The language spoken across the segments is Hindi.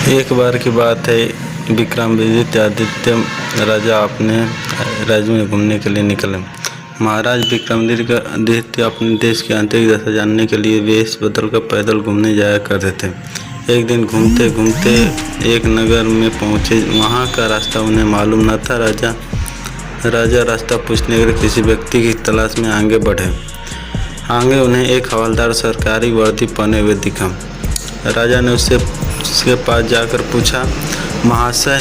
एक बार की बात है, विक्रमादित्य राजा अपने राज्य में घूमने के लिए निकले। महाराज विक्रमादित्य अपने देश की आंतरिक दशा जानने के लिए वेश बदलकर पैदल घूमने जाया करते थे। एक दिन घूमते घूमते एक नगर में पहुंचे। वहां का रास्ता उन्हें मालूम न था। राजा रास्ता पूछने के लिए किसी व्यक्ति की तलाश में आगे बढ़े। आगे उन्हें एक हवलदार सरकारी वर्दी पहने हुए दिखा। राजा ने उसके पास जाकर पूछा, महाशय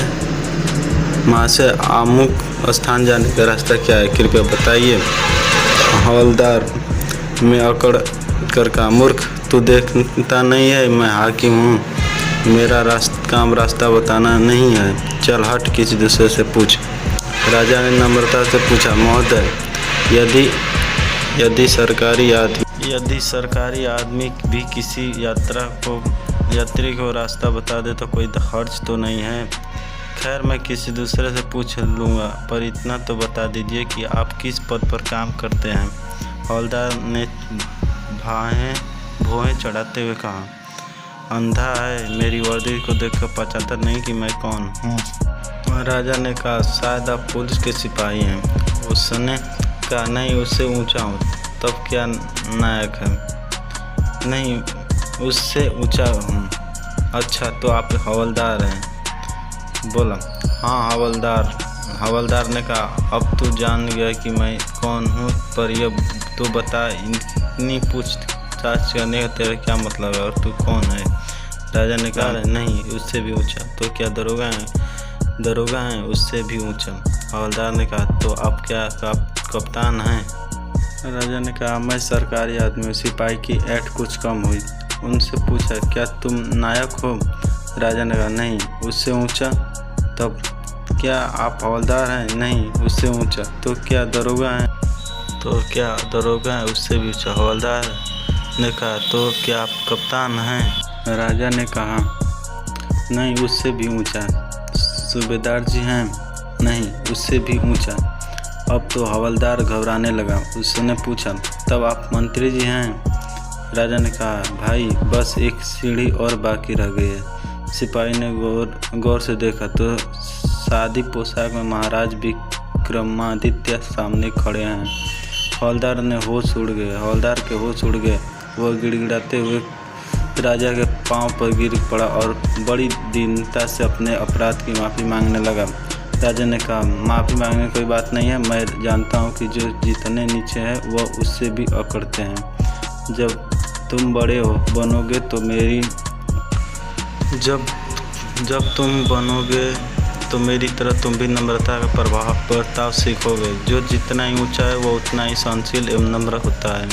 अमुक स्थान जाने का रास्ता क्या है, कृपया बताइए। हवलदार में अकड़ कर कहा, मूर्ख, तू देखता नहीं है मैं हाकिम हूँ। मेरा काम रास्ता बताना नहीं है। चल हट, किसी दूसरे से पूछ। राजा ने नम्रता से पूछा, महोदय, यदि सरकारी आदमी भी किसी यात्री को रास्ता बता दे तो कोई हर्ज तो नहीं है। खैर, मैं किसी दूसरे से पूछ लूँगा, पर इतना तो बता दीजिए कि आप किस पद पर काम करते हैं। हवलदार ने भौहें चढ़ाते हुए कहा, अंधा है, मेरी वर्दी को देखकर पहचानता नहीं कि मैं कौन हूँ। राजा ने कहा, शायद आप पुलिस के सिपाही हैं। उसने कहा, नहीं, उससे ऊंचा हूँ। तब क्या नायक है? नहीं, उससे ऊंचा हूँ। अच्छा, तो आप हवलदार हैं? बोला, हाँ हवलदार ने कहा, अब तू जान गया कि मैं कौन हूँ, पर यह तो बता, इतनी पूछताछ करने का तेरा क्या मतलब है और तू कौन है? राजा ने कहा, नहीं, उससे भी ऊंचा। तो क्या दरोगा हैं? उससे भी ऊंचा। हवलदार ने कहा, तो आप क्या कप्तान हैं? राजा ने कहा, मैं सरकारी आदमी हूँ। सिपाही की ऐंठ कुछ कम हुई। उनसे पूछा, क्या तुम नायक हो? राजा ने कहा, नहीं, उससे ऊंचा। तब क्या आप हवलदार हैं? नहीं, उससे ऊंचा। तो क्या दरोगा हैं? उससे भी ऊंचा। हवलदार ने कहा, तो क्या आप कप्तान हैं? राजा ने कहा, नहीं, उससे भी ऊंचा। सूबेदार जी हैं? नहीं, उससे भी ऊंचा। अब तो हवलदार घबराने लगा। उसने पूछा, तब आप मंत्री जी हैं? राजा ने कहा, भाई, बस एक सीढ़ी और बाकी रह गई है। सिपाही ने गौर से देखा तो सादी पोशाक में महाराज विक्रमादित्य सामने खड़े हैं। हवलदार के होश उड़ गए। वह गिड़गिड़ाते हुए राजा के पांव पर गिर पड़ा और बड़ी दीनता से अपने अपराध की माफ़ी मांगने लगा। राजा ने कहा, माफ़ी मांगने कोई बात नहीं है। मैं जानता हूँ कि जो जितने नीचे हैं वह उससे भी अकड़ते हैं। जब तुम बड़े बनोगे तो मेरी तरह तुम भी नम्रता का बर्ताव सीखोगे। जो जितना ही ऊंचा है वो उतना ही सहनशील एवं नम्र होता है,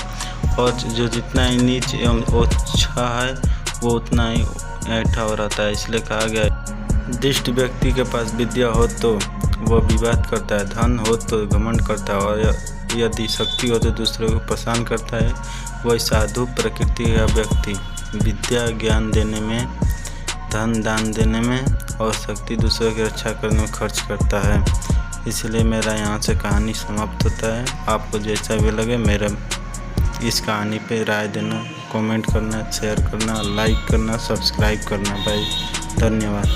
और जो जितना ही नीच एवं ओछा है वो उतना ही ऐंठा हो रहता है। इसलिए कहा गया है, दुष्ट व्यक्ति के पास विद्या हो तो वह विवाद करता है, धन हो तो घमंड करता है, और यदि शक्ति हो तो दूसरों को परेशान करता है। वही साधु प्रकृति का व्यक्ति विद्या ज्ञान देने में, धन दान देने में और शक्ति दूसरों की रक्षा करने में खर्च करता है। इसलिए मेरा यहाँ से कहानी समाप्त होता है। आपको जैसा भी लगे मेरा इस कहानी पे राय देना, कमेंट करना, शेयर करना, लाइक करना, सब्सक्राइब करना भाई। धन्यवाद।